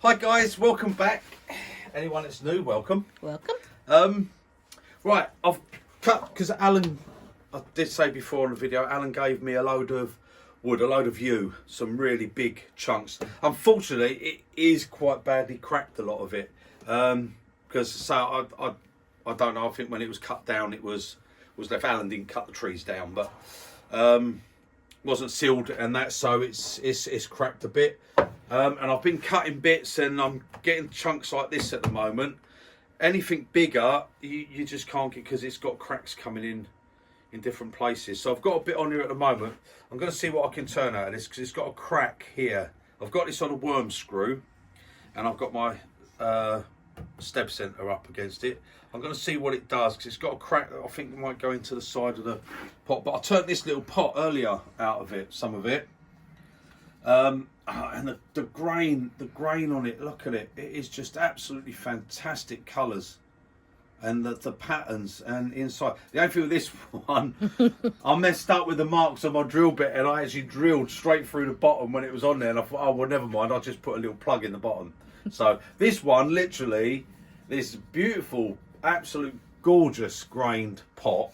Hi guys, welcome back. Anyone that's new, welcome. Welcome. Right, I've cut, because Alan, I did say before on the video, Alan gave me a load of wood, a load of yew, some really big chunks. Unfortunately, it is quite badly cracked, a lot of it. Because so I don't know, I think when it was cut down it was left. Alan didn't cut the trees down, but wasn't sealed and that, so it's cracked a bit. And I've been cutting bits and I'm getting chunks like this at the moment. Anything bigger you just can't get because it's got cracks coming in different places. So I've got a bit on here at the moment. I'm going to see what I can turn out of this because it's got a crack here. I've got this on a worm screw and I've got my step center up against it. I'm going to see what it does because it's got a crack that I think might go into the side of the pot. But I turned this little pot earlier out of it, some of it. And the grain on it, look at it, it is just absolutely fantastic colours, and the patterns and inside. The only thing with this one, I messed up with the marks on my drill bit and I actually drilled straight through the bottom when it was on there, and I thought, oh well, never mind, I'll just put a little plug in the bottom. So this one, literally, this beautiful, absolute gorgeous grained pot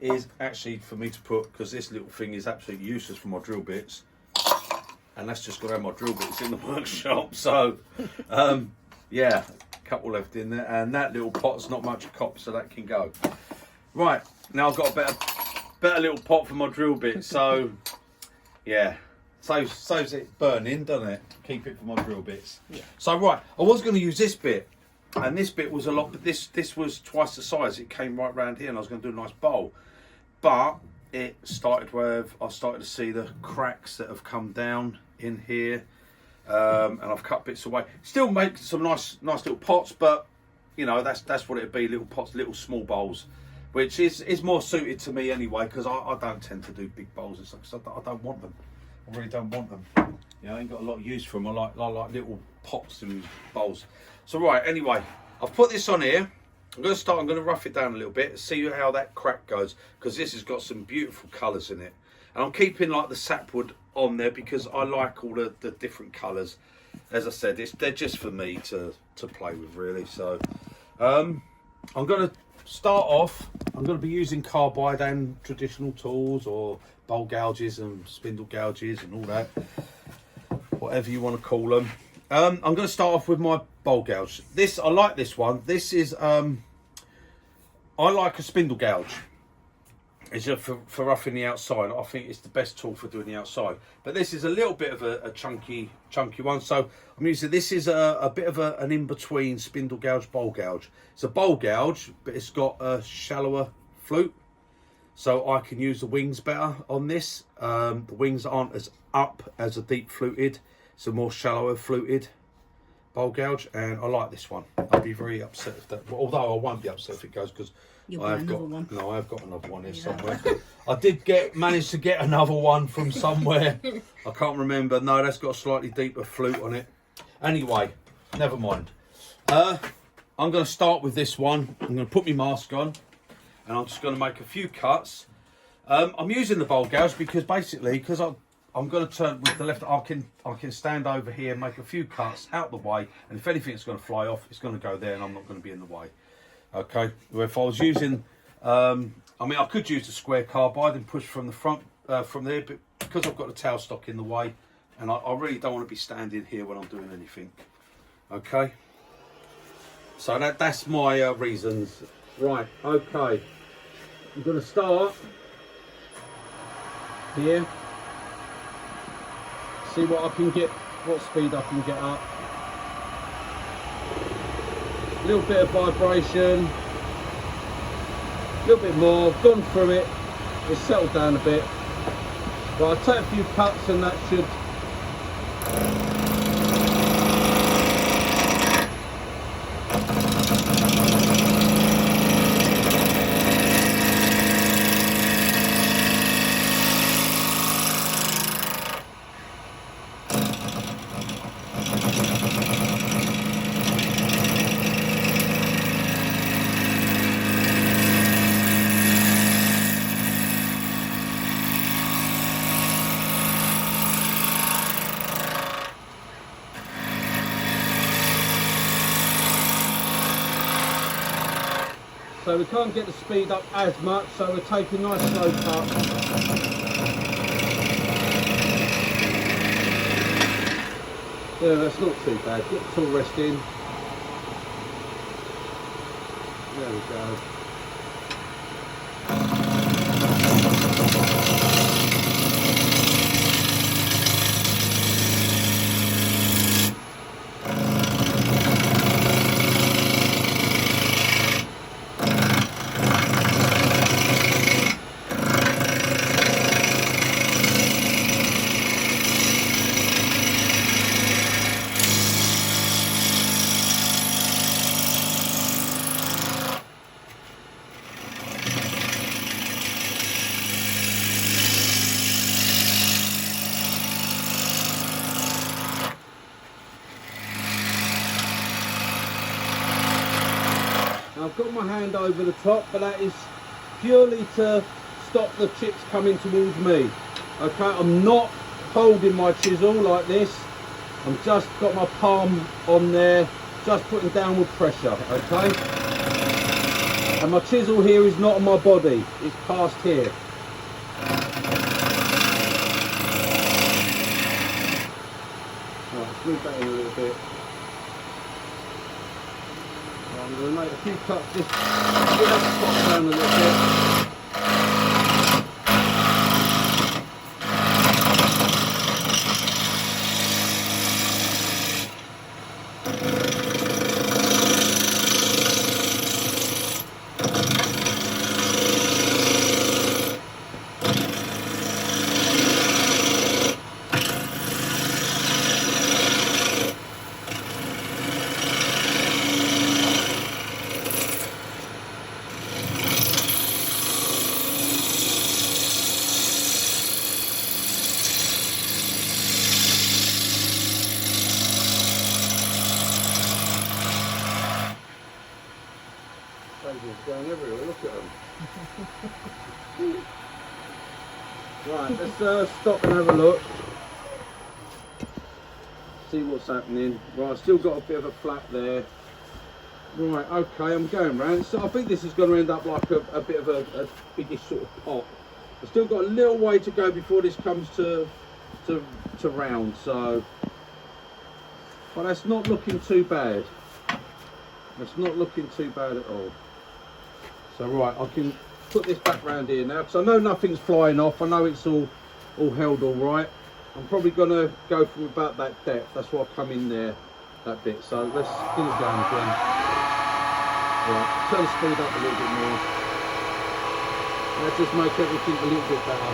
is actually for me to put, because this little thing is absolutely useless for my drill bits. And that's just got to have my drill bits in the workshop. So, yeah, a couple left in there. And that little pot's not much cop, so that can go. Right, now I've got a better little pot for my drill bit. So, yeah, saves it burning, doesn't it? Keep it for my drill bits. Yeah. So, right, I was going to use this bit. And this bit was a lot, but this was twice the size. It came right round here and I was going to do a nice bowl. But it started where I started to see the cracks that have come down in here, and I've cut bits away. Still make some nice little pots, but you know that's what it'd be, little pots, little small bowls, which is more suited to me anyway, because I don't tend to do big bowls and stuff. I don't want them. I really don't want them. I ain't got a lot of use for them. I like little pots and bowls. So right, anyway, I've put this on here. I'm going to rough it down a little bit, see how that crack goes, because this has got some beautiful colours in it. And I'm keeping like the sapwood on there because I like all the different colours. As I said, they're just for me to play with, really. So I'm going to start off, I'm going to be using carbide and traditional tools, or bowl gouges and spindle gouges and all that, whatever you want to call them. I'm going to start off with my bowl gouge. I like this one. This is, I like a spindle gouge. It's just for roughing the outside. I think it's the best tool for doing the outside. But this is a little bit of a chunky one. So I'm using, this is a bit of an in-between spindle gouge, bowl gouge. It's a bowl gouge, but it's got a shallower flute. So I can use the wings better on this. The wings aren't as up as a deep fluted. It's a more shallower fluted bowl gouge, and I like this one. I'd be very upset if that, although I won't be upset if it goes, because I have got another one here somewhere. I did manage to get another one from somewhere. I can't remember. No, that's got a slightly deeper flute on it. Anyway, never mind. I'm going to start with this one. I'm going to put my mask on, and I'm just going to make a few cuts. I'm using the bowl gouge because basically, I'm going to turn with the left. I can stand over here and make a few cuts out the way, and if anything's going to fly off, it's going to go there, and I'm not going to be in the way. Okay. Well, if I was using, I mean, I could use the square carbide and push from the front, from there, but because I've got the tailstock in the way, and I really don't want to be standing here when I'm doing anything. Okay. So that's my reasons. Right. Okay. I'm going to start here. See what I can get, what speed I can get up. A little bit of vibration, a little bit more. I've gone through it, it's settled down a bit. But I'll take a few cuts and that should. So we can't get the speed up as much, so we're taking nice slow cuts. Yeah, that's not too bad. Get the tool rest in. There we go. I've got my hand over the top, but that is purely to stop the chips coming towards me. Okay, I'm not holding my chisel like this. I'm just got my palm on there, just putting downward pressure, okay? And my chisel here is not on my body, it's past here. Right, let's move that in a little bit. I'm going to make a few cuts, just get that top down a little bit. Going everywhere, look at them. Right, let's stop and have a look. See what's happening. Right, I've still got a bit of a flap there. Right, okay, I'm going round. So I think this is going to end up like a bit of a biggish sort of pop. I've still got a little way to go before this comes to round, so. But that's not looking too bad. That's not looking too bad at all. So right, I can put this back round here now, because I know nothing's flying off. I know it's all held all right. I'm probably going to go from about that depth. That's why I come in there, that bit. So let's get it down again. Right, turn the speed up a little bit more. Let's just make everything a little bit better.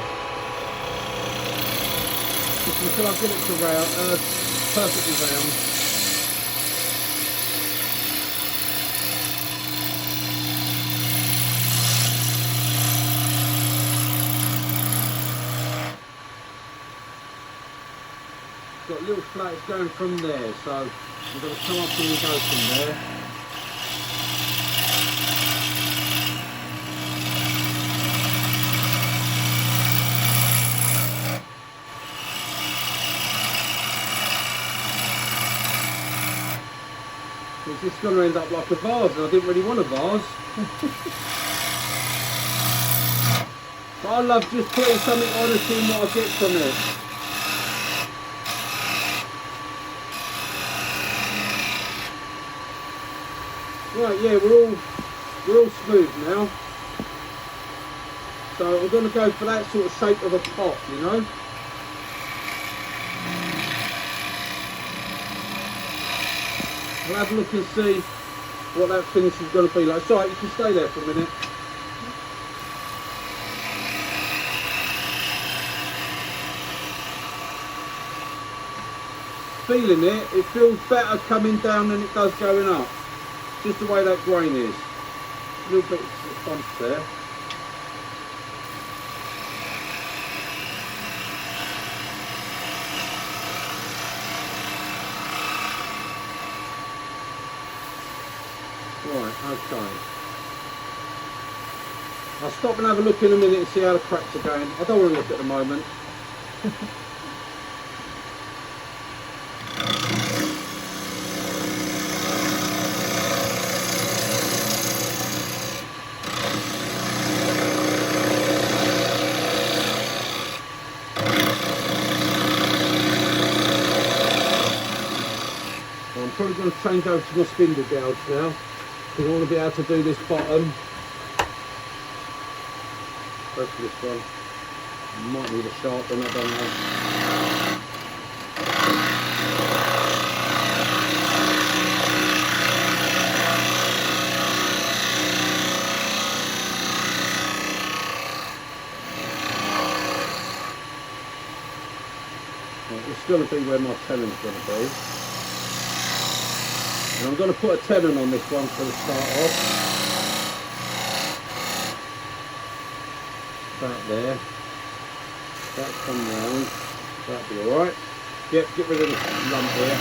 Just until I get it to round, perfectly round. Got little flats going from there, so we're going to come up and go from there. It's just going to end up like a vase, and I didn't really want a vase. But I love just putting something on and seeing what I get from it. Right, yeah, we're all smooth now. So we're going to go for that sort of shape of a pot, you know. We'll have a look and see what that finish is going to be like. It's alright, you can stay there for a minute. Feeling it, it feels better coming down than it does going up. Just the way that grain is. A little bit of bump there. Right, okay. I'll stop and have a look in a minute and see how the cracks are going. I don't want to look at the moment. probably going to change over to my spindle gouge now, because I want to be able to do this bottom. Go for this one. Might need a sharpen, I don't know. It's going to be where my tenon's going to be. And I'm going to put a tenon on this one for the start off. About there. That come round. That'll be alright. Yep, get rid of this lump here.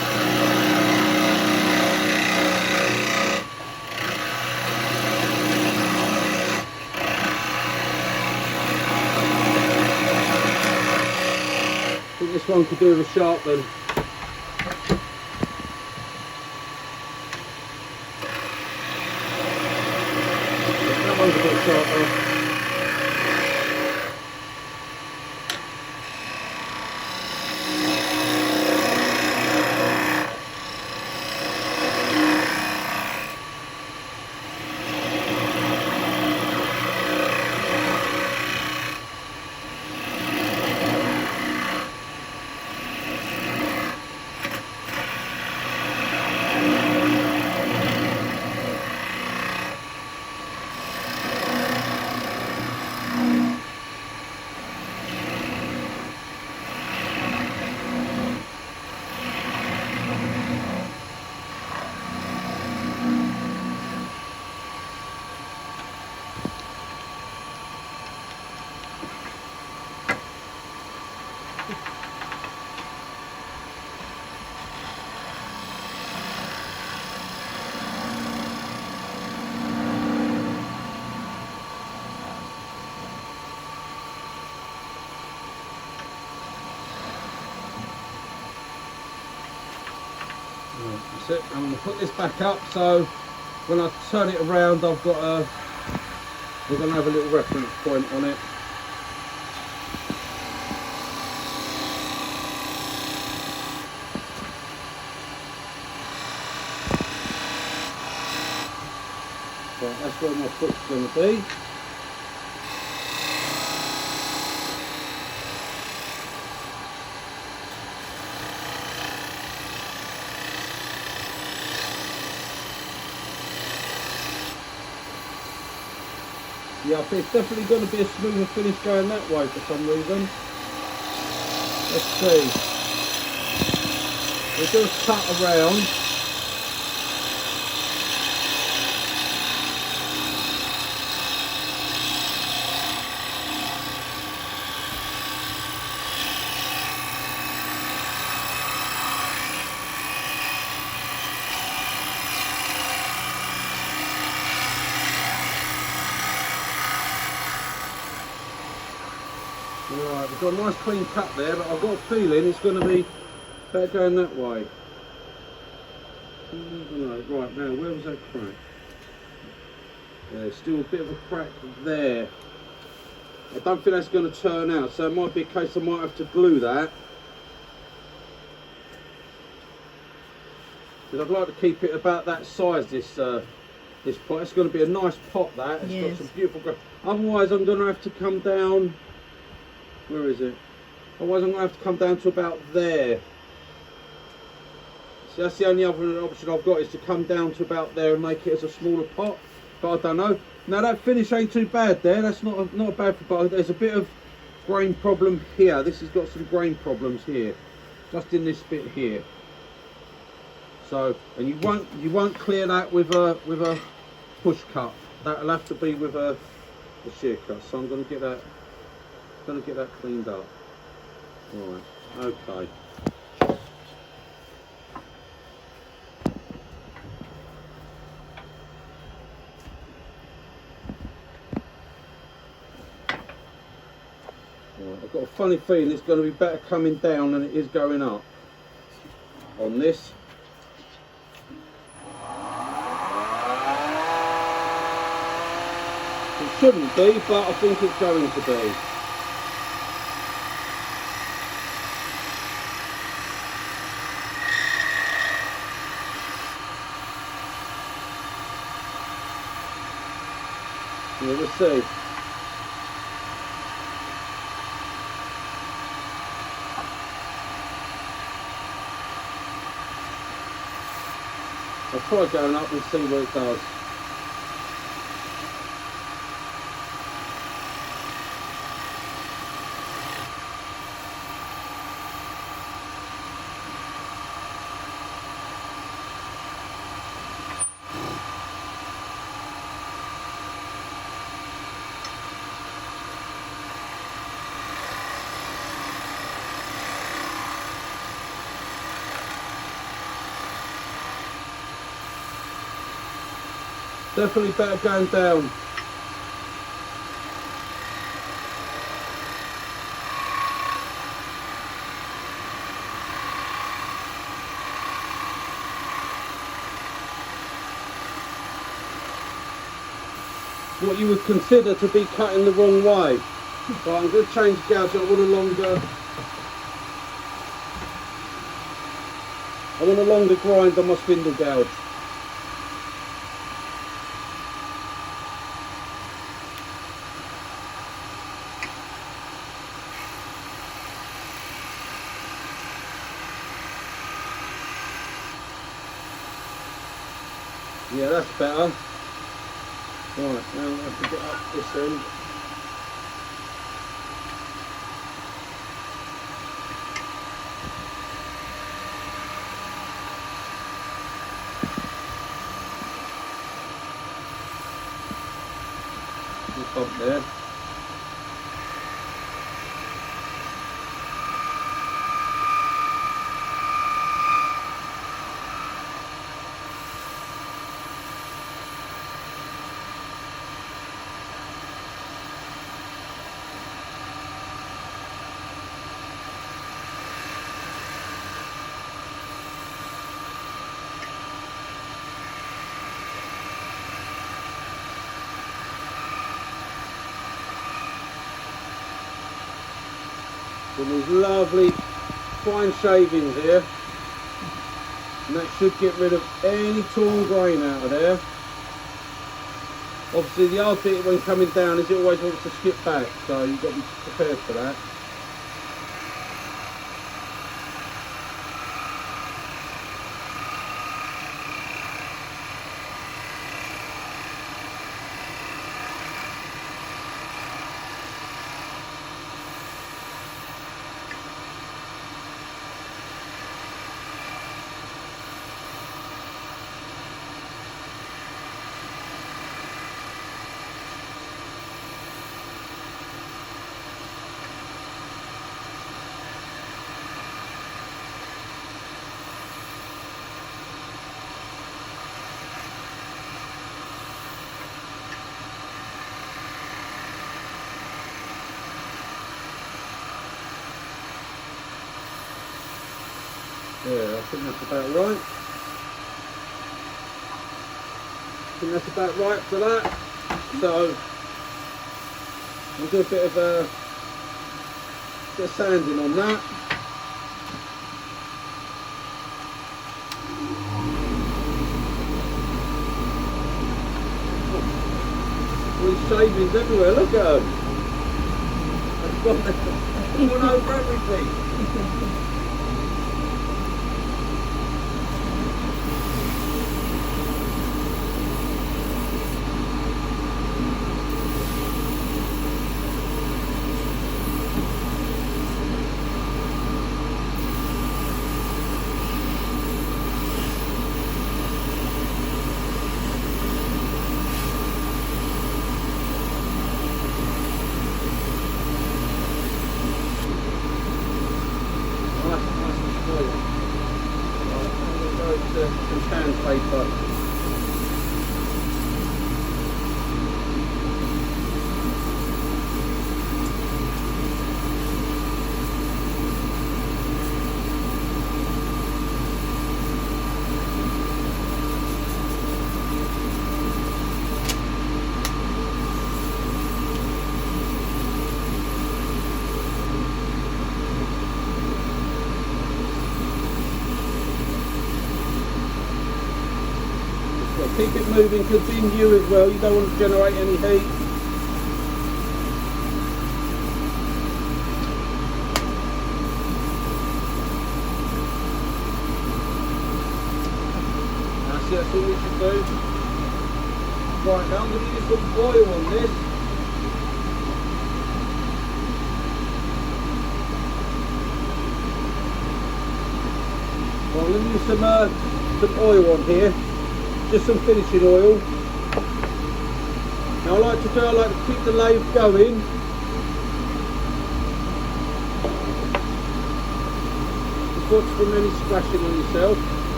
I think this one could do with a sharpen. That one's a bit sharper. That's it. I'm going to put this back up so when I turn it around we're going to have a little reference point on it. Right, that's where my foot's going to be. Yeah, I think it's definitely going to be a smoother finish going that way for some reason. Let's see. We'll do a cut around. Right, we've got a nice clean cut there, but I've got a feeling it's going to be better going that way. Right, now where was that crack? There's still a bit of a crack there. I don't think that's going to turn out, so it might be a case I might have to glue that. Because I'd like to keep it about that size, this pot. It's going to be a nice pot, that. It's got some beautiful grass. Otherwise I'm going to have to come down. Where is it? Otherwise I'm going to have to come down to about there. So that's the only other option I've got, is to come down to about there and make it as a smaller pot. But I don't know. Now that finish ain't too bad there. That's not a bad pot. There's a bit of grain problem here. This has got some grain problems here, just in this bit here. So, and you won't clear that with a push cut. That'll have to be with a shear cut. So I'm going to get that. Cleaned up. Right, okay. Right, I've got a funny feeling it's going to be better coming down than it is going up on this. It shouldn't be, but I think it's going to be. Yeah, we'll see. I'll try going up and see what it does. Definitely better going down. What you would consider to be cutting the wrong way. So I'm going to change the gouge. I want a longer grind on my spindle gouge. Yeah, that's better. Right, now I have to get up this end. Just up there. With these lovely fine shavings here, and that should get rid of any torn grain out of there. Obviously the hard bit when coming down is it always wants to skip back, so you've got to be prepared for that. Yeah, I think that's about right. I think that's about right for that. So we'll do a bit of sanding on that. All these shavings everywhere, look at them. That's gone over everything. Some sandpaper. Keep it moving, continue as well, you don't want to generate any heat. that's all we should do. Right, now I'm going to use some oil on this. Right, I'm going to use some oil on here, just some finishing oil. Now I like to keep the lathe going. To watch from any splashing on yourself.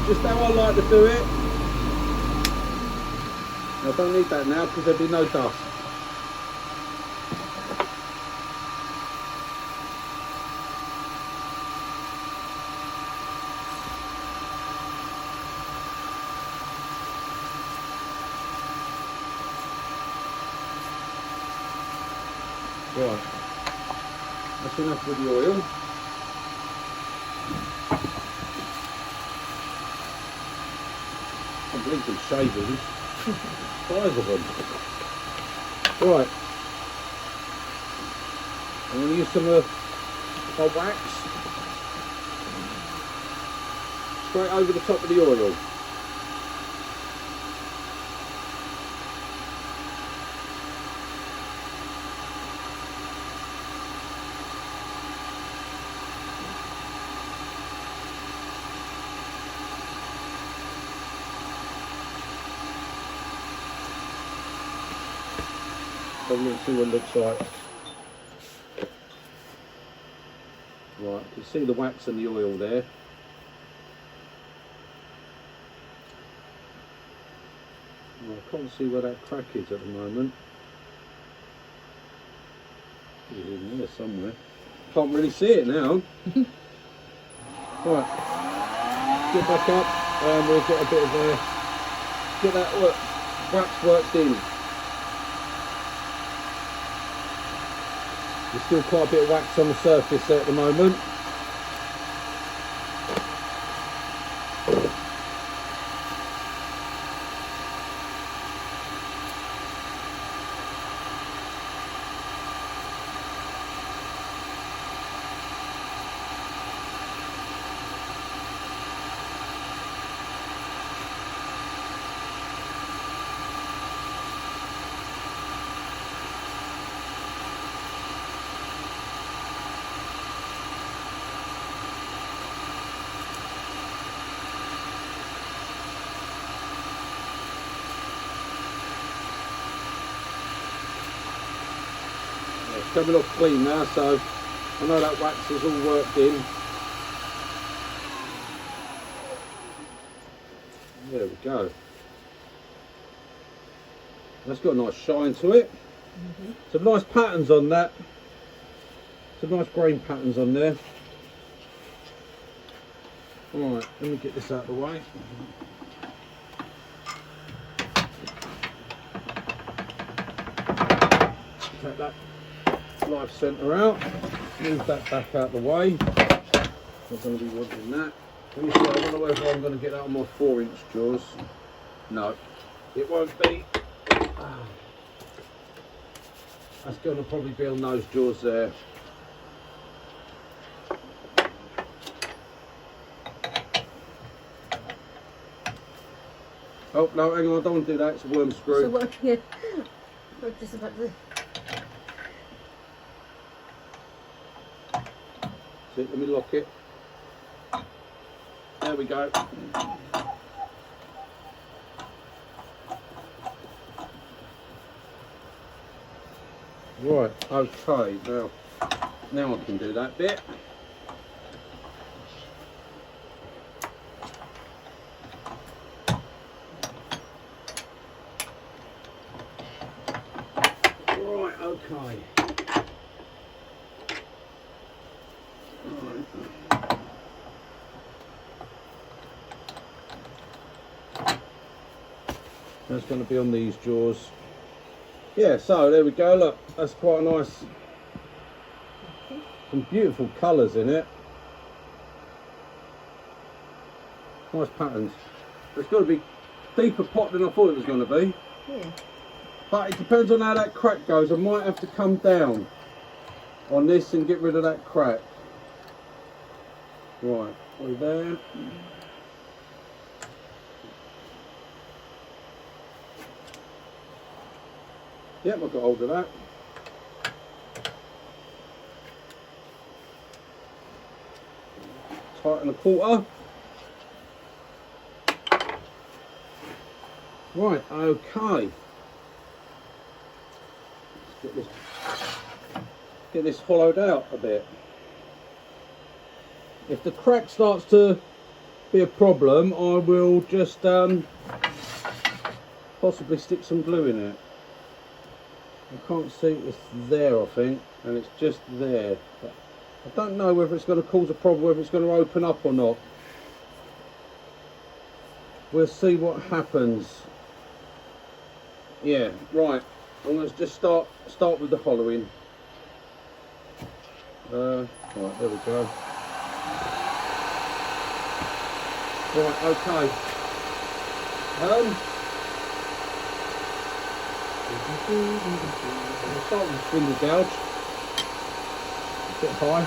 Just how I like to do it. I don't need that now because there'll be no dust. Right, that's enough with the oil. I'm blinking shavings. Five of them. Right. I'm going to use some wax straight over the top of the oil. Have a look, see what it looks like. Right, you can see the wax and the oil there. Well, I can't see where that crack is at the moment. It's in there somewhere. Can't really see it now. Right, get back up and we'll get a bit of get that wax worked in. There's still quite a bit of wax on the surface there at the moment. It's coming off clean now, so I know that wax is all worked in. There we go. That's got a nice shine to it. Some nice patterns on that. Some nice grain patterns on there. Alright, let me get this out of the way. Take that live centre out, move that back out the way. Not going to be wanting that. Let me see, I don't know whether I'm going to get that on my 4-inch jaws. No, it won't be. That's going to probably be on those jaws there. Oh no, hang on, I don't want to do that, it's a worm screw. So what, yeah, I'm just about to... See, let me lock it. There we go. Right, okay, now I can do that bit. Right, okay. That's going to be on these jaws. Yeah, so there we go, look, that's quite a nice, some beautiful colours in it. Nice patterns. But it's got to be deeper pot than I thought it was going to be. Yeah. But it depends on how that crack goes. I might have to come down on this and get rid of that crack. Right, we're there. Yep, I've got hold of that. Tighten a quarter. Right, okay. Let's get this hollowed out a bit. If the crack starts to be a problem, I will just possibly stick some glue in it. I can't see it's there, I think, and it's just there. But I don't know whether it's going to cause a problem, whether it's going to open up or not. We'll see what happens. Yeah, right. I'm going to just start with the hollowing. Right, there we go. Right, okay. I'll start with the spindle gouge. A bit high.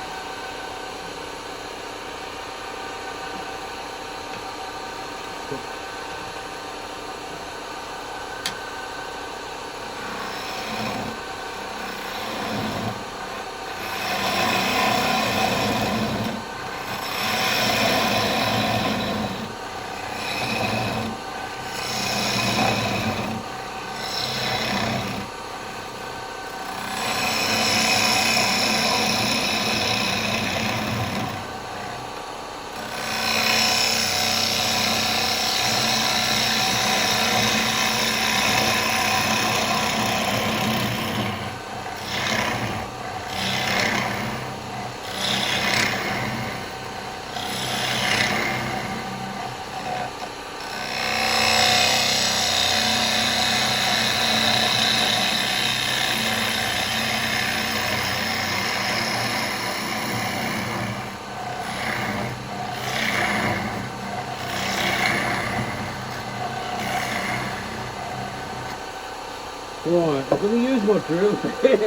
Right, I'm going to use my drill bit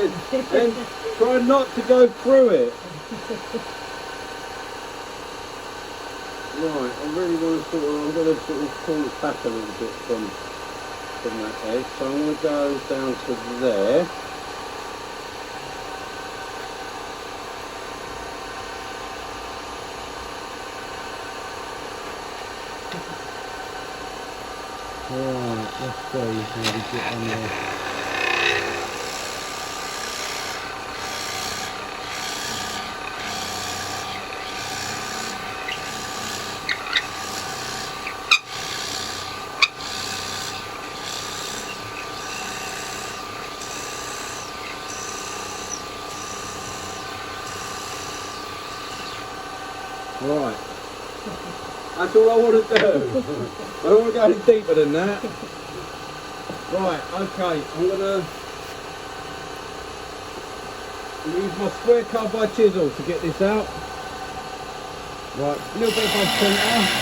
and try not to go through it. Right, I really want to I'm going to sort of pull it back a little bit from that edge. So I'm going to go down to there. Right, let's see how we get on there. Right, that's all I want to do. I don't want to go any deeper than that. Right, okay, I'm going to use my Square Carbide Chisel to get this out. Right, a little bit above centre.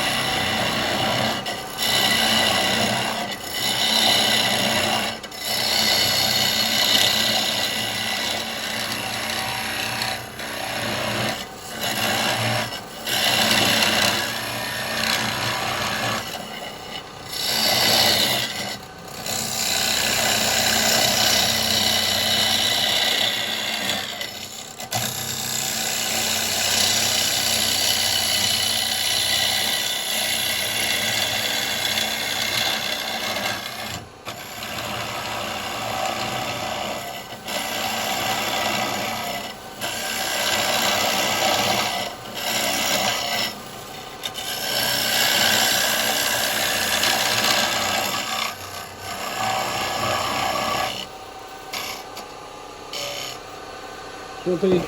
It'll be a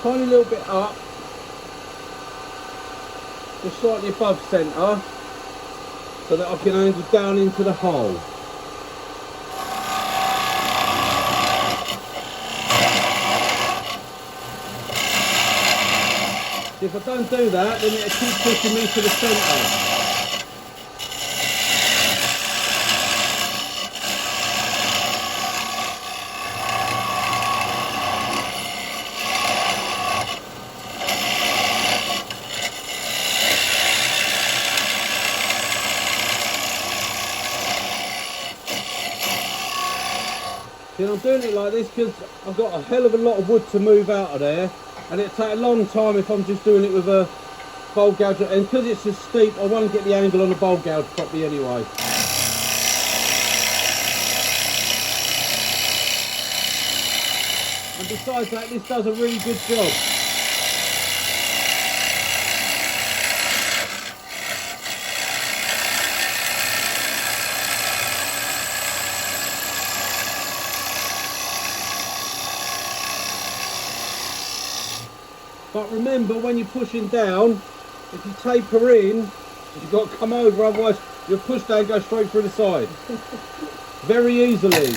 tiny little bit up, just slightly above centre, so that I can angle down into the hole. If I don't do that, then it'll keep pushing me to the centre. See, I'm doing it like this because I've got a hell of a lot of wood to move out of there, and it'll take a long time if I'm just doing it with a bowl gouge, and because it's so steep I won't get the angle on the bowl gouge properly anyway. And besides that, this does a really good job. But remember, when you're pushing down, if you taper in, you've got to come over, otherwise you'll push down and go straight through the side. Very easily.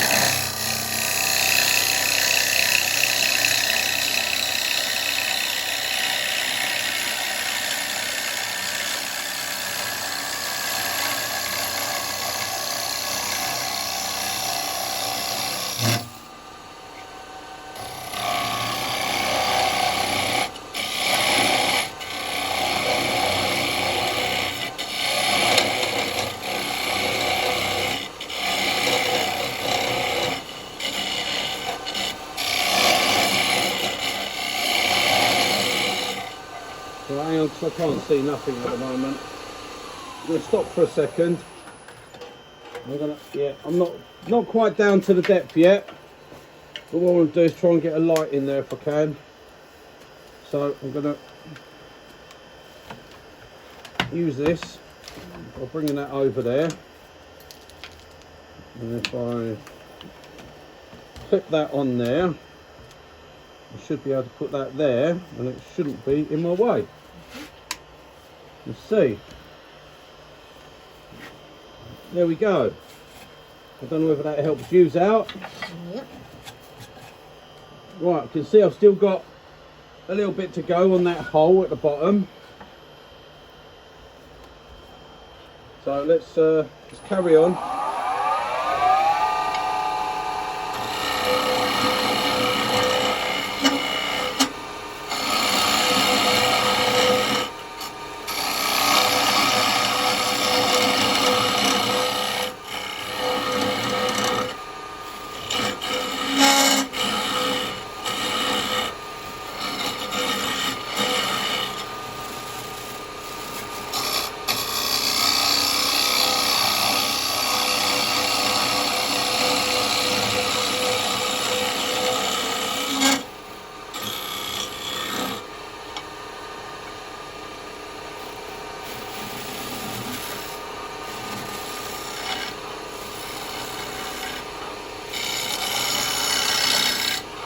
So hang on, because I can't see nothing at the moment. I'm going to stop for a second. I'm not quite down to the depth yet. But what I want to do is try and get a light in there if I can. So I'm going to use this by bringing that over there. And if I clip that on there, I should be able to put that there, and it shouldn't be in my way. Let's see. There we go. I don't know whether that helps you out. Yep. Right, I can see I've still got a little bit to go on that hole at the bottom. So let's carry on.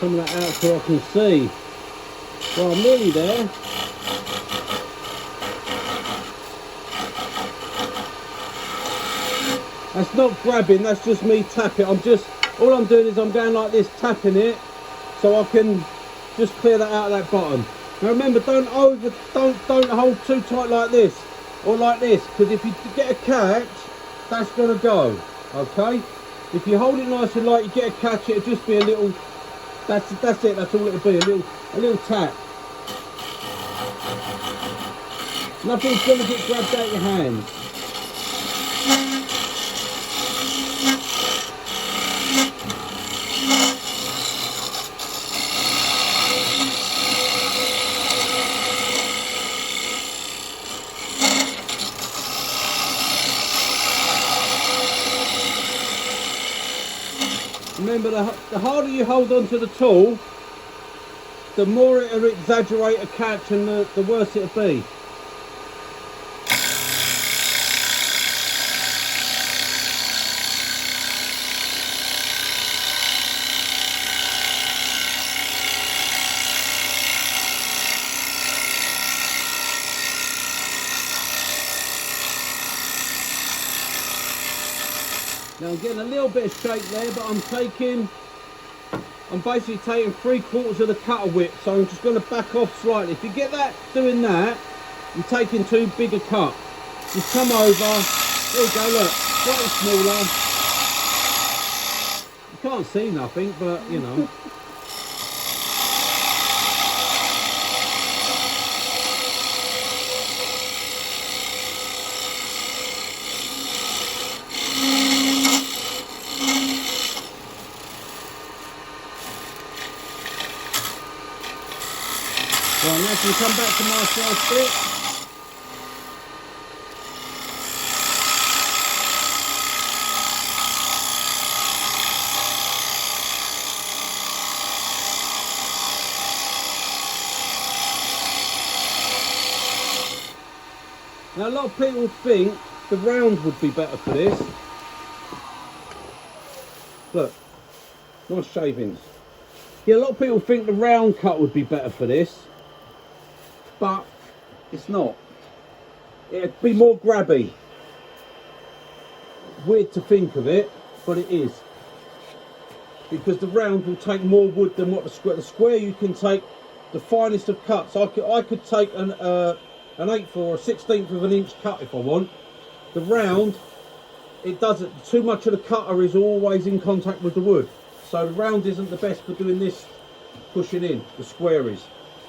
Some of that out so I can see. Well, I'm nearly there. That's not grabbing, that's just me tapping. All I'm doing is I'm going like this, tapping it, so I can just clear that out of that bottom. Now remember, don't hold too tight like this, or like this, because if you get a catch, that's gonna go, okay? If you hold it nice and light, you get a catch, it'll just be a little, that's it, that's all it'll be, a little tap. Nothing's gonna get grabbed out of your hands. Remember, the harder you hold onto the tool, the more it'll exaggerate a catch and the worse it'll be. Now I'm getting a little bit of shape there, but I'm taking I'm basically taking 3/4 of the cutter width, so I'm just going to back off slightly. If you get that, doing that, you're taking too big a cut. Just come over, there you go, look, slightly smaller. You can't see nothing, but you know. Right, now can we come back to my first bit? Now a lot of people think the round would be better for this. Look, nice shavings. Yeah, a lot of people think the round cut would be better for this, but it's not. It'd be more grabby. Weird to think of it, but it is. Because the round will take more wood than what the square. The square you can take the finest of cuts. I could take an 1/8 or a 1/16 of an inch cut if I want. The round, it doesn't. Too much of the cutter is always in contact with the wood, so the round isn't the best for doing this pushing in. The square is,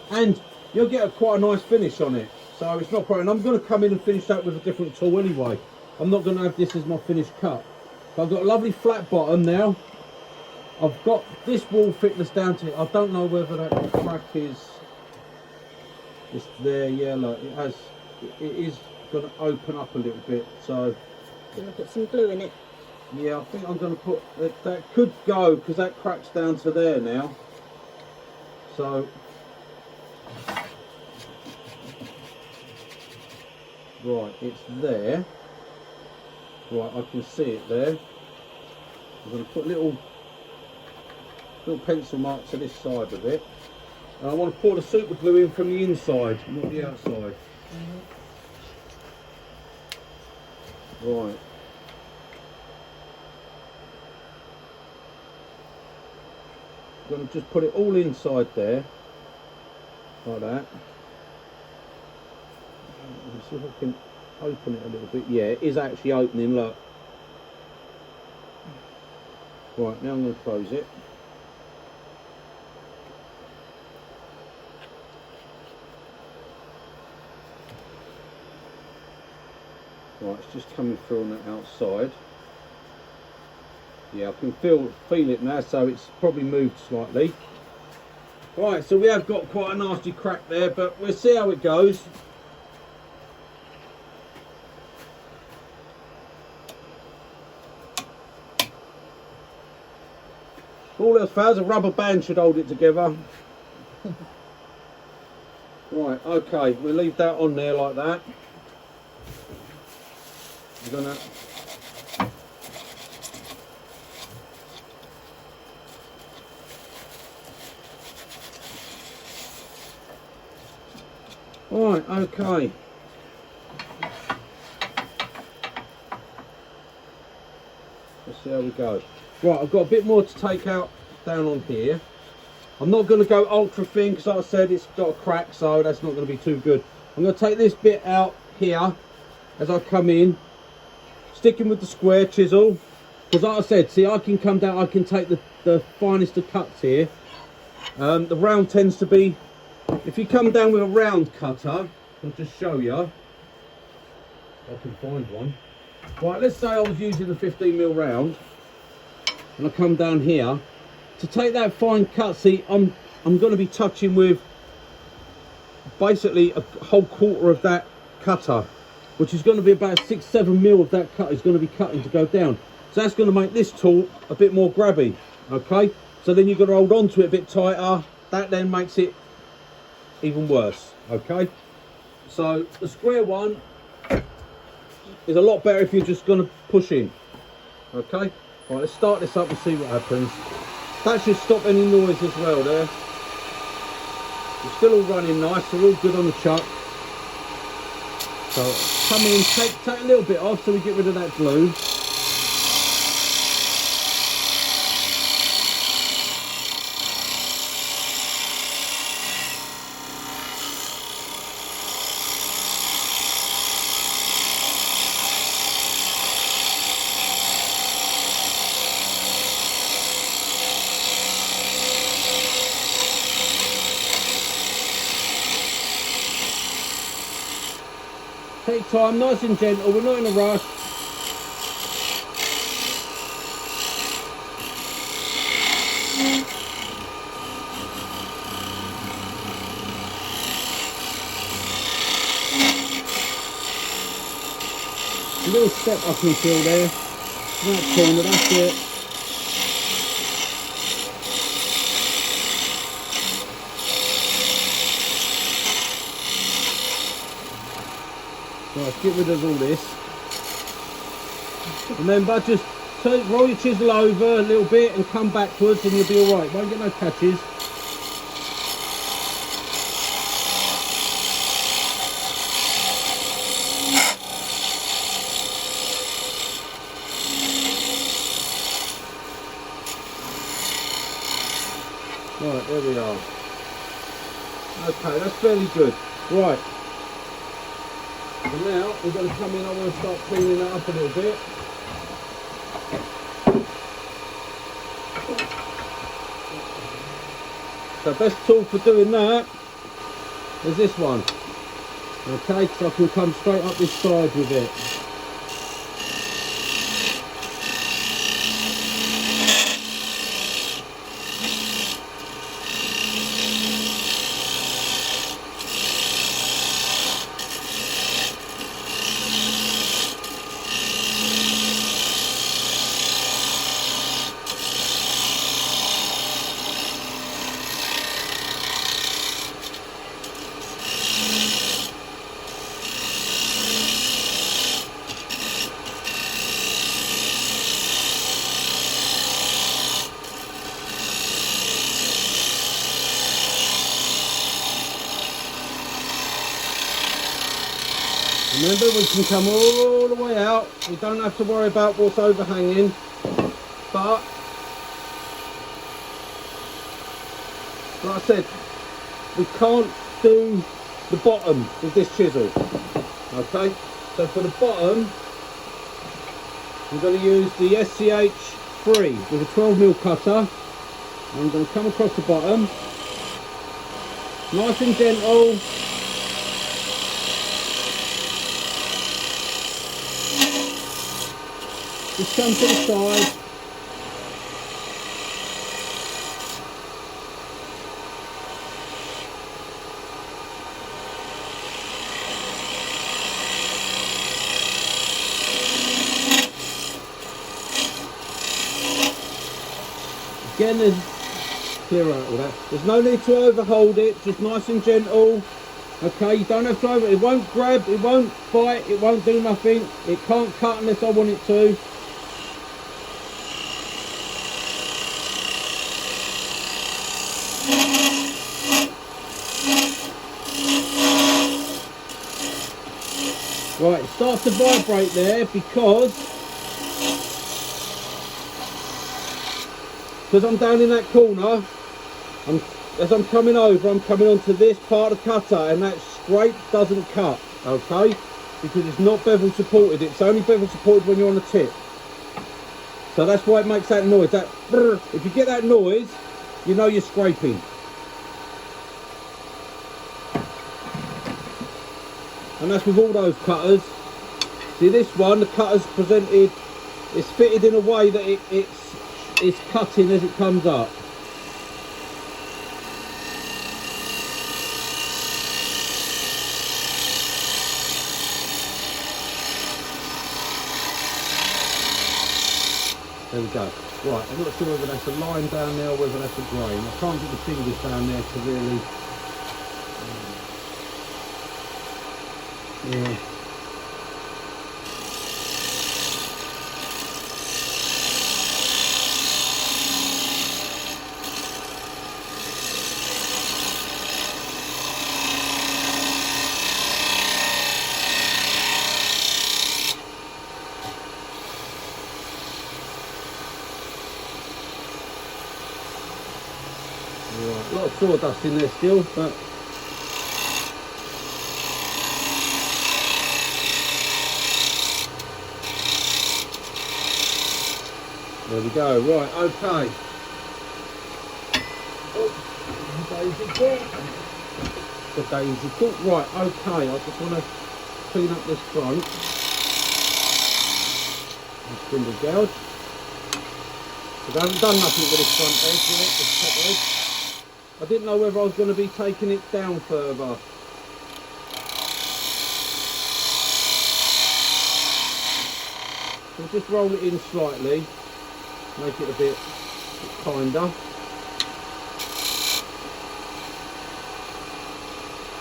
and you'll get quite a nice finish on it. So it's not quite. And I'm going to come in and finish that with a different tool anyway. I'm not going to have this as my finished cut. But I've got a lovely flat bottom now. I've got this wall thickness down to it. I don't know whether that crack is. It's there, yeah, look, it has, it is going to open up a little bit, so... You're going to put some glue in it? Yeah, I think I'm going to put, that could go, because that cracks down to there now. So... Right, it's there. Right, I can see it there. I'm going to put little pencil marks to this side of it. And I want to pour the super glue in from the inside, not the outside. Right. I'm going to just put it all inside there, like that. Let's see if I can open it a little bit. Yeah, it is actually opening, look. Right, now I'm going to close it. Right, it's just coming through on the outside. Yeah, I can feel it now, so it's probably moved slightly. Right, so we have got quite a nasty crack there, but we'll see how it goes. All else fails, a rubber band should hold it together. Right, okay, we'll leave that on there like that. We're gonna right, okay. Let's see how we go. Right, I've got a bit more to take out down on here. I'm not going to go ultra thin because, like I said, it's got a crack, so that's not going to be too good. I'm going to take this bit out here as I come in, sticking with the square chisel, because like I said, see, I can come down, I can take the finest of cuts here. The round tends to be, if you come down with a round cutter, I'll just show you if I can find one. Right, let's say I was using the 15mm round and I come down here to take that fine cut. See, I'm going to be touching with basically a whole quarter of that cutter, which is going to be about 6-7mm of that cut is going to be cutting to go down. So that's going to make this tool a bit more grabby. Okay, so then you've got to hold on to it a bit tighter. That then makes it even worse. Okay, so the square one is a lot better if you're just going to push in. Okay, right, let's start this up and see what happens. That should stop any noise as well there. It's still all running nice, we're all good on the chuck. So come in, take a little bit off so we get rid of that glue. Take time, nice and gentle, we're not in a rush. A little step up and feel there. That corner, that's it. Right, get rid of all this. Remember, just roll your chisel over a little bit and come backwards and you'll be alright. Won't get no catches. Right, there we are. Okay, that's fairly good. Right. And now we're going to come in, I want to start cleaning that up a little bit. So best tool for doing that is this one. Okay, so I can come straight up this side with it. Remember, we can come all the way out. We don't have to worry about what's overhanging. But, like I said, we can't do the bottom with this chisel. Okay, so for the bottom, we're going to use the SCH3 with a 12mm cutter. I'm going to come across the bottom, nice and gentle. Just come to the side. Again, there's clear out all that. There's no need to overhold it, just nice and gentle. Okay, you don't have to over it won't grab, it won't bite, it won't do nothing. It can't cut unless I want it to. Right, it starts to vibrate there because I'm down in that corner. As I'm coming over, I'm coming onto this part of the cutter, and that scrape doesn't cut, okay? Because it's not bevel supported. It's only bevel supported when you're on the tip. So that's why it makes that noise. That brr, if you get that noise, you know you're scraping. And that's with all those cutters. See, this one, the cutter's presented, it's fitted in a way that it's cutting as it comes up. There we go. Right, I'm not sure whether that's a line down there or whether that's a grain. I can't get the fingers down there to really... Yeah. Right, a lot of sawdust in there still, but there we go. Right, okay. Oh, daisy cool. The daisy cool. Right, okay. I just want to clean up this front. Spindle gouge. I haven't done nothing with this front edge yet, this top edge. I didn't know whether I was going to be taking it down further. So just roll it in slightly, make it a bit kinder.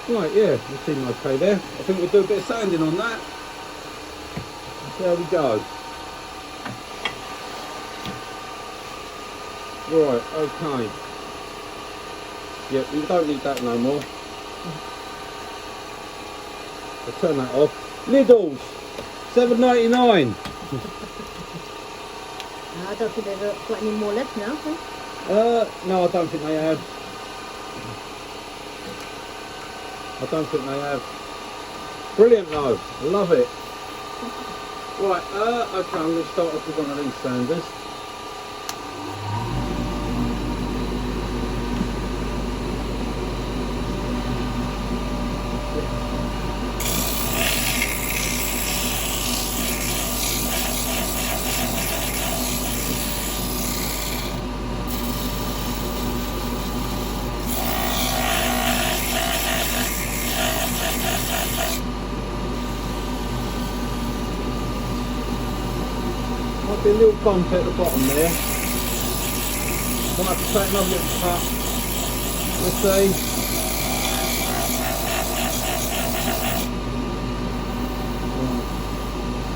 Right, yeah, it seems okay there. I think we'll do a bit of sanding on that. See how we go. Right, okay. Yeah, we don't need that no more. I'll turn that off. Lidl's, $7.99. I don't think they've got any more left now, huh? No, I don't think they have. I don't think they have. Brilliant though, I love it. Right, okay, I'm going to start off with one of these sanders. Might be a little bump at the bottom there. Might have to take another little cut. Let's see.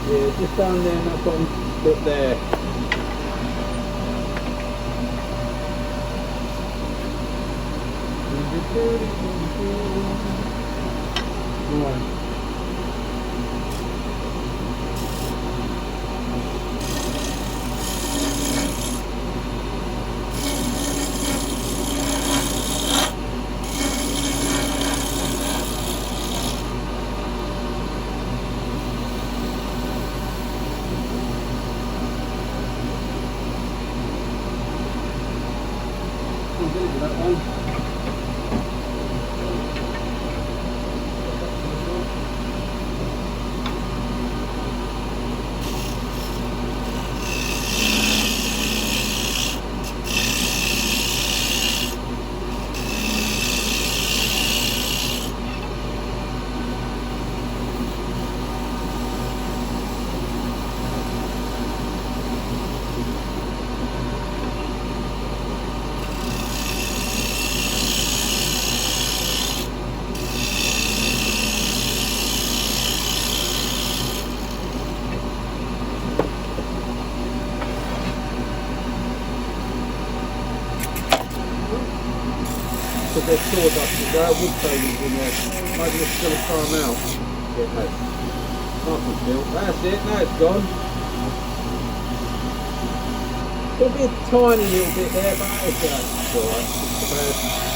Yeah, just down there in that bottom bit there. Right. That one. Because there's sawdust as well, woodturning in there. Maybe it's going to throw them out. Yeah, no. Nice and still. That's it, now it's gone. There'll be a tiny little bit there, but it's alright.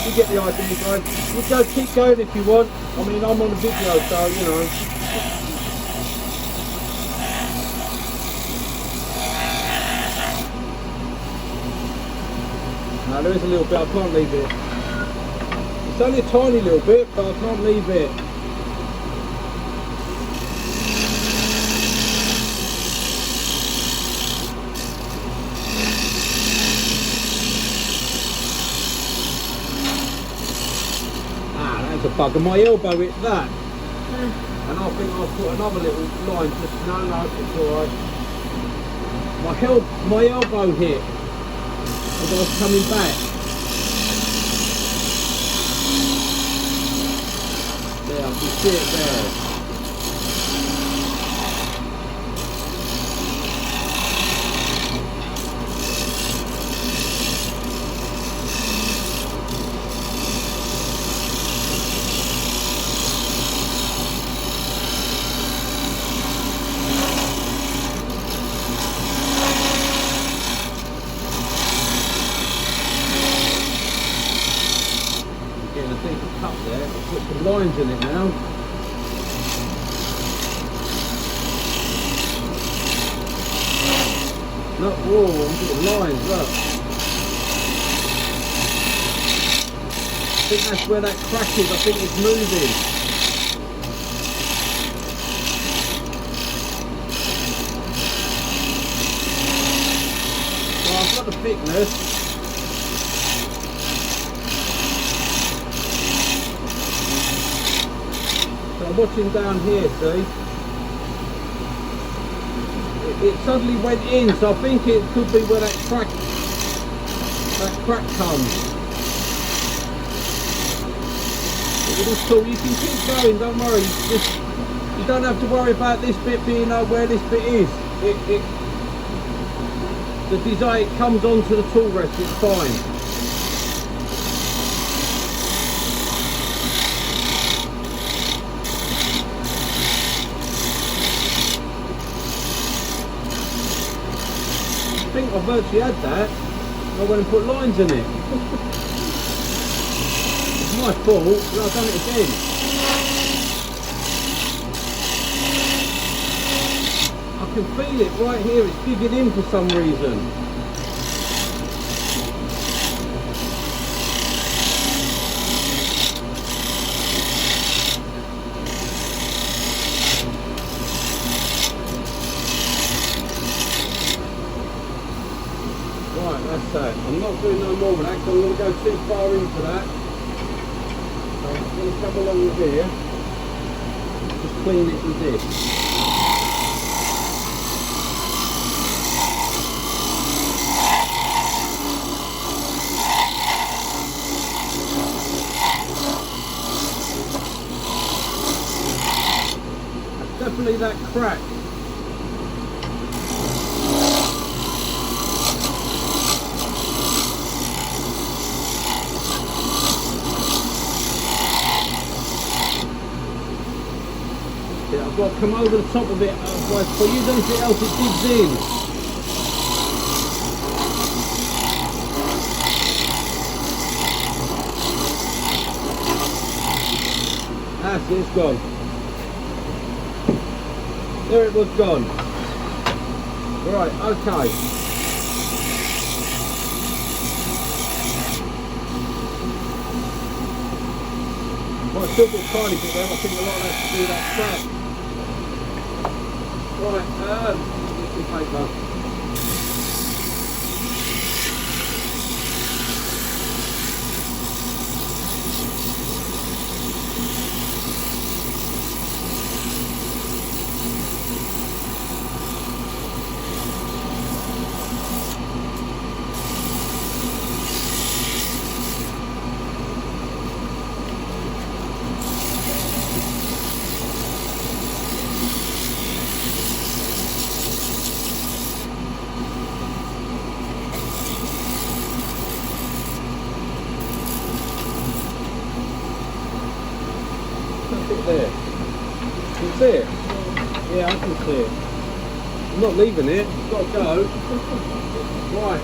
You get the idea, guys. You go, keep going if you want. I mean, I'm on a video, so, you know. No, there is a little bit, I can't leave it. It's only a tiny little bit, but I can't leave it. Ah, that's a bug of my elbow, it's that. And I think I'll put another little line, just, no, it's alright. My elbow hit as I was coming back. There, I can see it there. Getting a decent cut there. I've put some lines in it now. Look, whoa, I'm getting lines, look. I think that's where that crack is, I think it's moving. thickness. So I'm watching down here, see? It suddenly went in, so I think it could be where that crack comes. It is cool. You can keep going, don't worry. You don't have to worry about this bit being where this bit is. The design, it comes onto the tool rest, it's fine. I think I've virtually had that. I went and put lines in it. It's my fault, but I've done it again. I can feel it right here, it's digging in for some reason. Right, that's that. I'm not doing no more with that because I'm going to go too far into that. So I'm going to come along here, just clean it with this. Definitely that crack. Yeah, I've got to come over the top of it, otherwise if I use anything else it digs in. That's it, it's gone. There it was gone. Right, okay. Well, I still got a tiny bit there. I think a lot of that to do that crack. Right, this paper. There. Can you see it? Yeah, I can see it. I'm not leaving it, it's got to go. Right,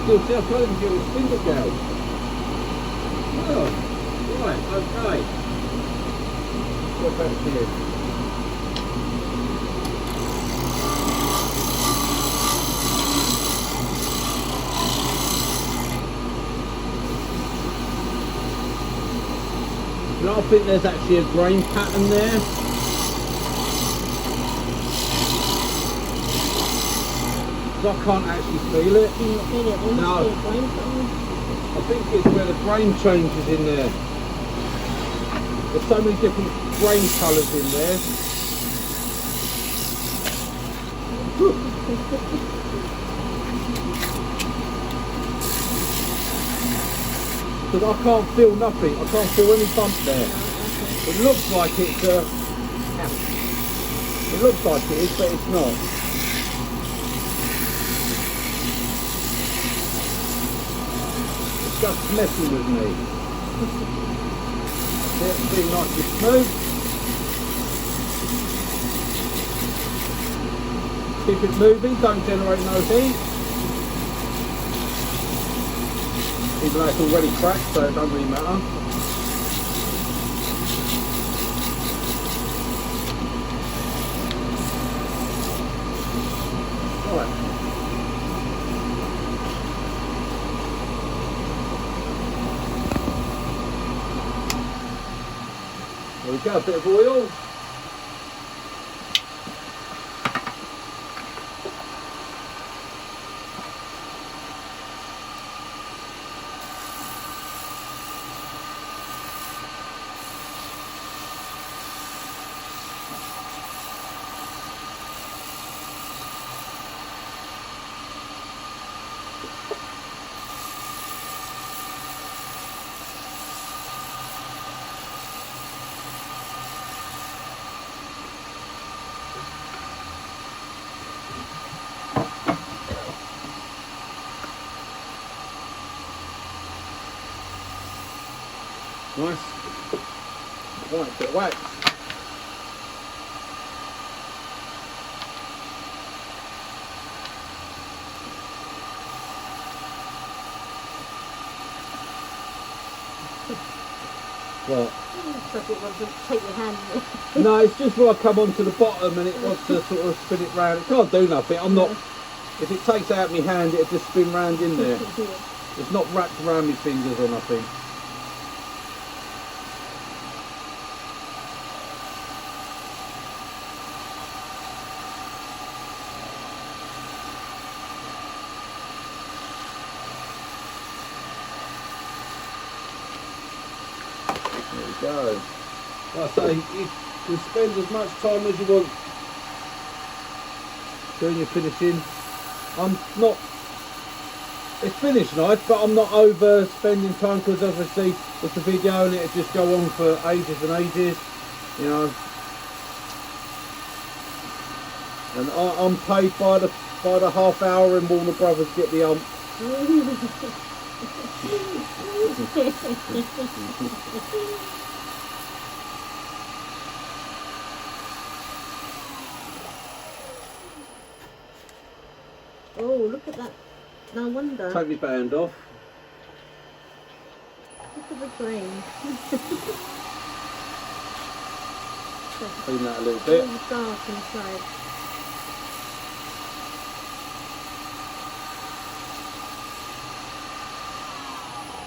still see, I can't even get a finger gouge. Oh, right, okay. Go back here. You know, I think there's actually a grain pattern there. I can't actually feel it. Can you not feel it? No. I think it's where the grain changes in there. There's so many different grain colours in there. Because I can't feel nothing. I can't feel any bump there. It looks like it's it looks like it is, but it's not. Just messing with me. That's it, being nice and smooth. Keep it moving, don't generate no heat. Even though it's already cracked, so it don't really matter. Right. There we go, a bit of oil. Nice. Right, bit of wax. What? Because it wants to take your hand. No, it's just when I come onto the bottom and it wants to sort of spin it round. It can't do nothing. I'm not. If it takes out my hand, it'll just spin round in there. It's not wrapped around my fingers or nothing. There we go. Like I say, you can spend as much time as you want doing your finishing. I'm not. It's finished nice, but I'm not over spending time because obviously it's a video and it'll just go on for ages and ages, you know. And I'm paid by the half hour and Warner Brothers get the ump. Oh, look at that. No wonder. Take my band off. Look at the grain. Clean that a little bit. All dark inside.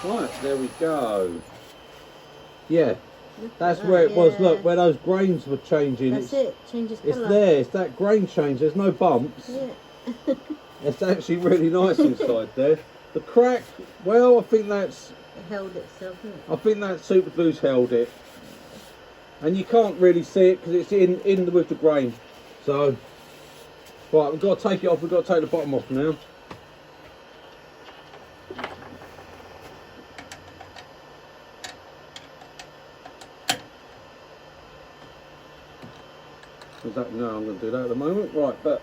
Right, there we go. Yeah, Look that's at where that, it was. yeah. Look, where those grains were changing. That's it. Changes It's colour. there. It's that grain change. There's no bumps. Yeah. It's actually really nice inside there. The crack, well, I think that's. It held itself, didn't it? I think that super glue's held it, and you can't really see it because it's in with the grain. So, right, we've got to take it off. We've got to take the bottom off now. Exactly. No, I'm going to do that at the moment. Right, but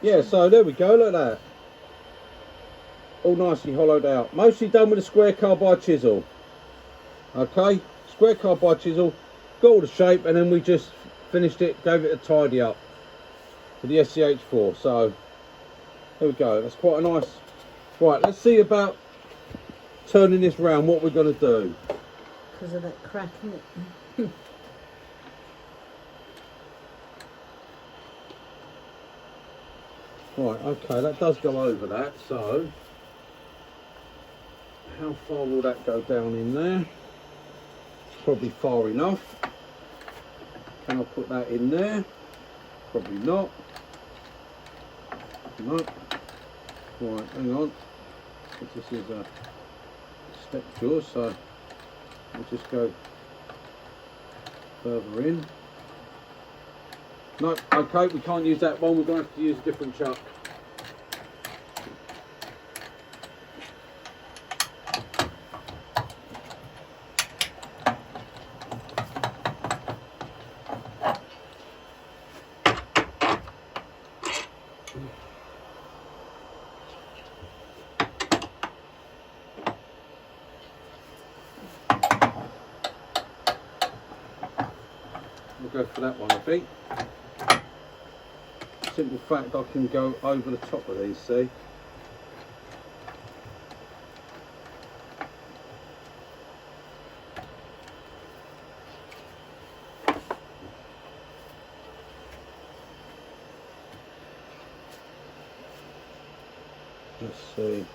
yeah. So there we go. Look at that. All nicely hollowed out. Mostly done with a Square Carbide Chisel. Okay, Square Carbide Chisel, got all the shape, and then we just finished it, gave it a tidy up with the SCH4. So there we go. That's quite a nice. Right, let's see about turning this round. What we're going to do. Because of that crack, isn't it? Right, okay, that does go over that. So how far will that go down in there? Probably far enough. Can I put that in there? Probably not. No. Right, hang on. This is a step jaw, so we'll just go further in. No, okay, we can't use that one. We're going to have to use a different chuck. We'll go for that one, I think. simple fact I can go over the top of these, see? Let's see.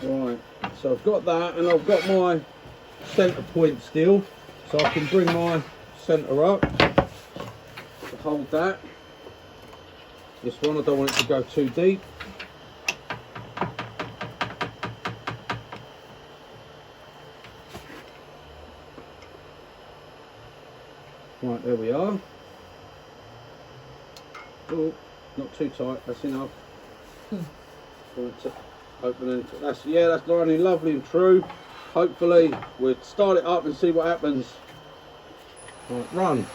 Right, so I've got that, and I've got my centre point still, so I can bring my centre up to hold that. This one, I don't want it to go too deep. Right, there we are. Oh, not too tight, that's enough. Right, to open it. That's running lovely and true. Hopefully we'll start it up and see what happens. Right, run.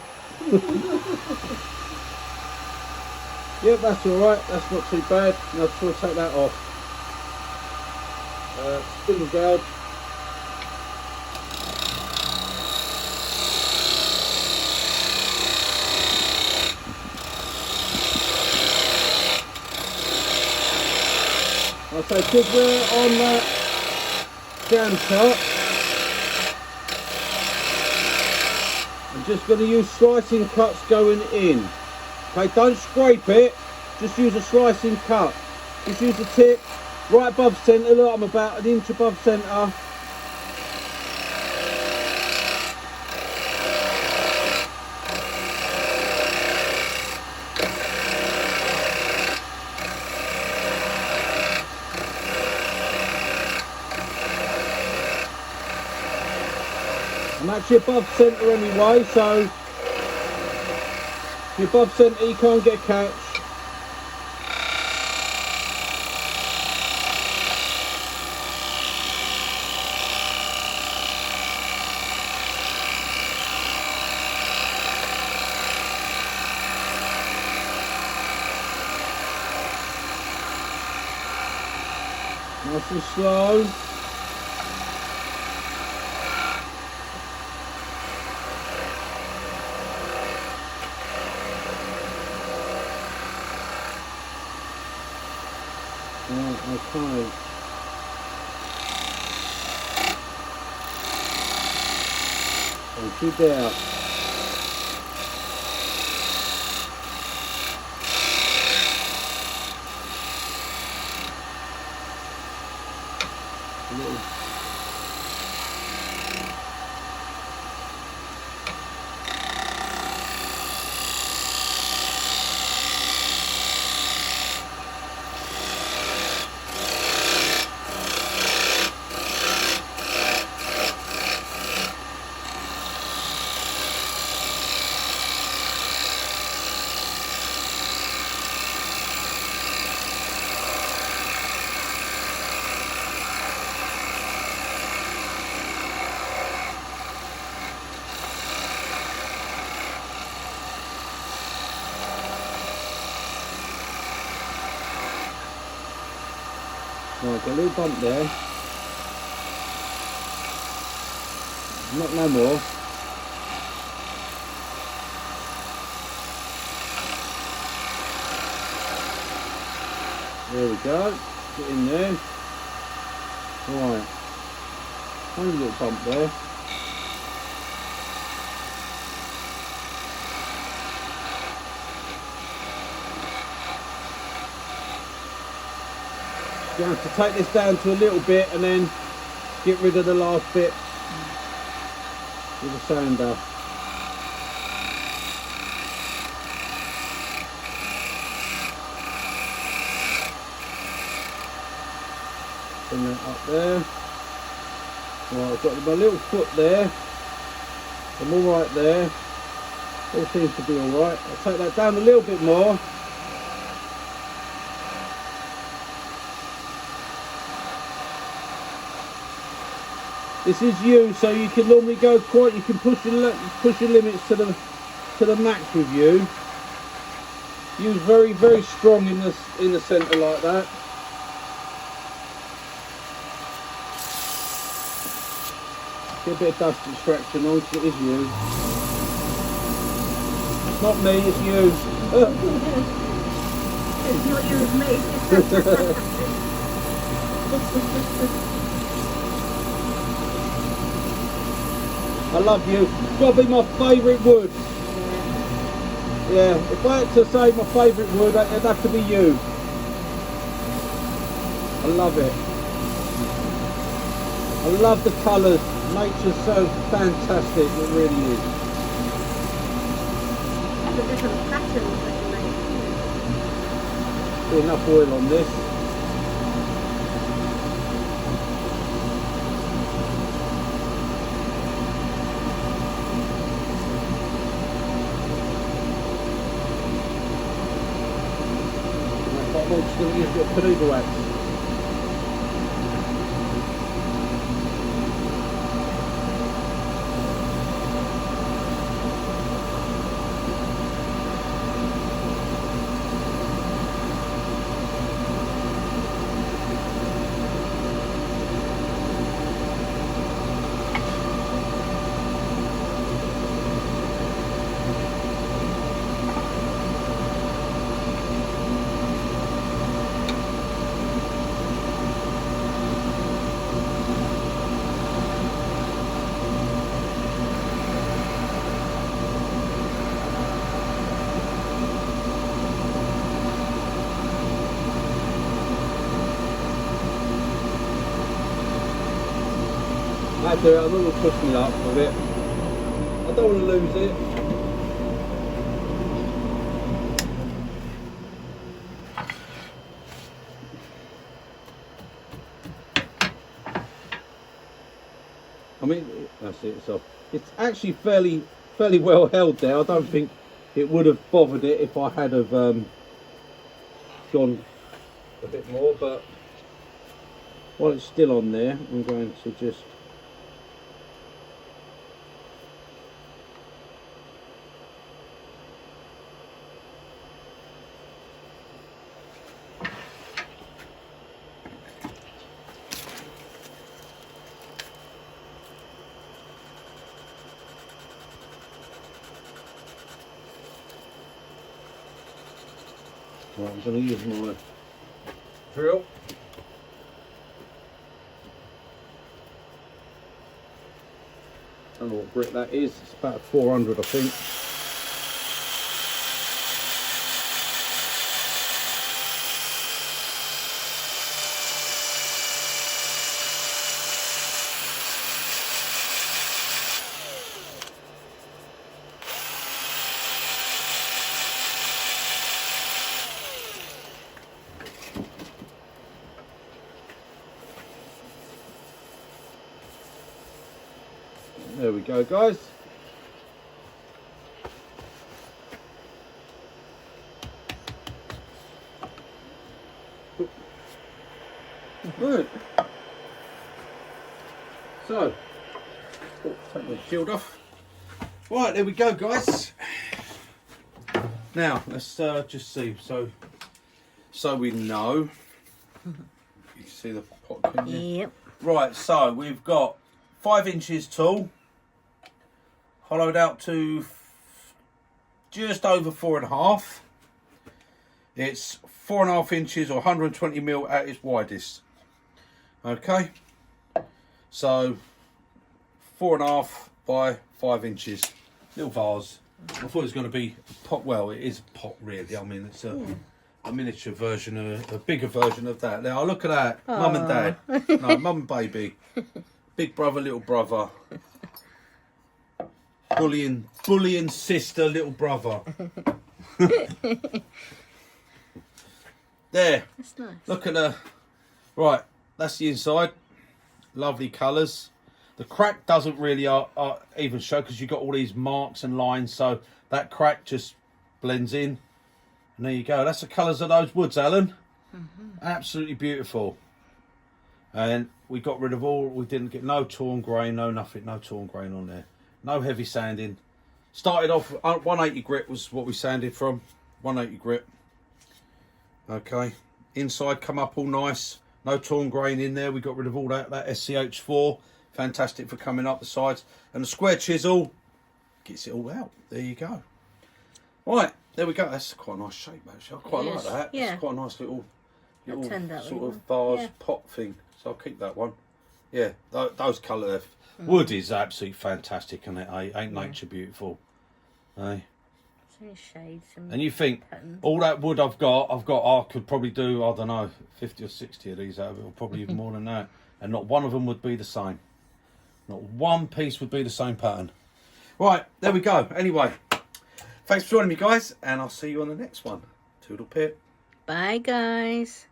Yep, that's alright, that's not too bad. Now I'll try to take that off. Spindle gouge. Okay, because we're on that jam cut, I'm just going to use slicing cuts going in. Okay, don't scrape it, just use a slicing cut. Just use the tip right above centre. Look, I'm about an inch above centre. I'm actually above centre anyway, so if you're above centre you can't get a catch. Nice and slow. Right, okay. Thank you there. Right, got a little bump there. Not no more. There we go. Get in there. Right. Only a little bump there. You have to take this down to a little bit and then get rid of the last bit with a sander. Bring that up there. Right, I've got my little foot there. I'm alright there. All seems to be alright. I'll take that down a little bit more. This is you, so you can normally go quite. You can push your limits to the max with you. Use very strong in the centre like that. Get a bit of dust extraction on, because it is you. It's not me, it's you. It's not you, it's me. I love you. It's got to be my favourite wood. Yeah, if I had to say my favourite wood, it'd have to be you. I love it. I love the colours. Nature's so fantastic, it really is. The different patterns that you make. Put enough oil on this. I'm just going to use a bit of Peruba wax. I do it, I'm not going to push me up with it. I don't want to lose it. I mean, that's it, so it's actually fairly well held there. I don't think it would have bothered it if I had have gone a bit more, but while it's still on there, I'm going to just right, I'm going to use my drill. I don't know what grit that is. It's about 400, I think. There we go, guys. Right. So, take the shield off. Right, there we go, guys. Now, let's just see. So we know. You can see the pot, can you? Yep. Right, so we've got 5 inches tall, hollowed out to just over 4.5. It's 4.5 inches or 120 mil at its widest. Okay, so 4.5 by 5 inches, little vase. I thought it was going to be a pot. Well, it is a pot really. I mean, it's a miniature version, a bigger version of that. Now look at that, mum and dad. No, mum and baby. Big brother, little brother. Bullying sister, little brother. There. That's nice. Look at the. Right, that's the inside. Lovely colours. The crack doesn't really even show because you've got all these marks and lines, so that crack just blends in. And there you go. That's the colours of those woods, Alan. Absolutely beautiful. And we got rid of all, we didn't get no torn grain, no nothing, no torn grain on there. No heavy sanding. Started off, 180 grit was what we sanded from. 180 grit. Okay. Inside come up all nice. No torn grain in there. We got rid of all that SCH4. fantastic for coming up the sides. And the square chisel gets it all out. There you go. Right, there we go. That's quite a nice shape, actually. I quite like that. Yeah. It's quite a nice little turned out sort really of vase pot thing. So I'll keep that one. Yeah, those colour. Wood is absolutely fantastic, isn't it? Ain't nature beautiful? Eh? Shades And you think patterns. all that wood I could probably do, I don't know, 50 or 60 of these out of it, or probably even more than that. And not one of them would be the same. Not one piece would be the same pattern. Right, there we go. Anyway, thanks for joining me, guys, and I'll see you on the next one. Toodle pip. Bye, guys.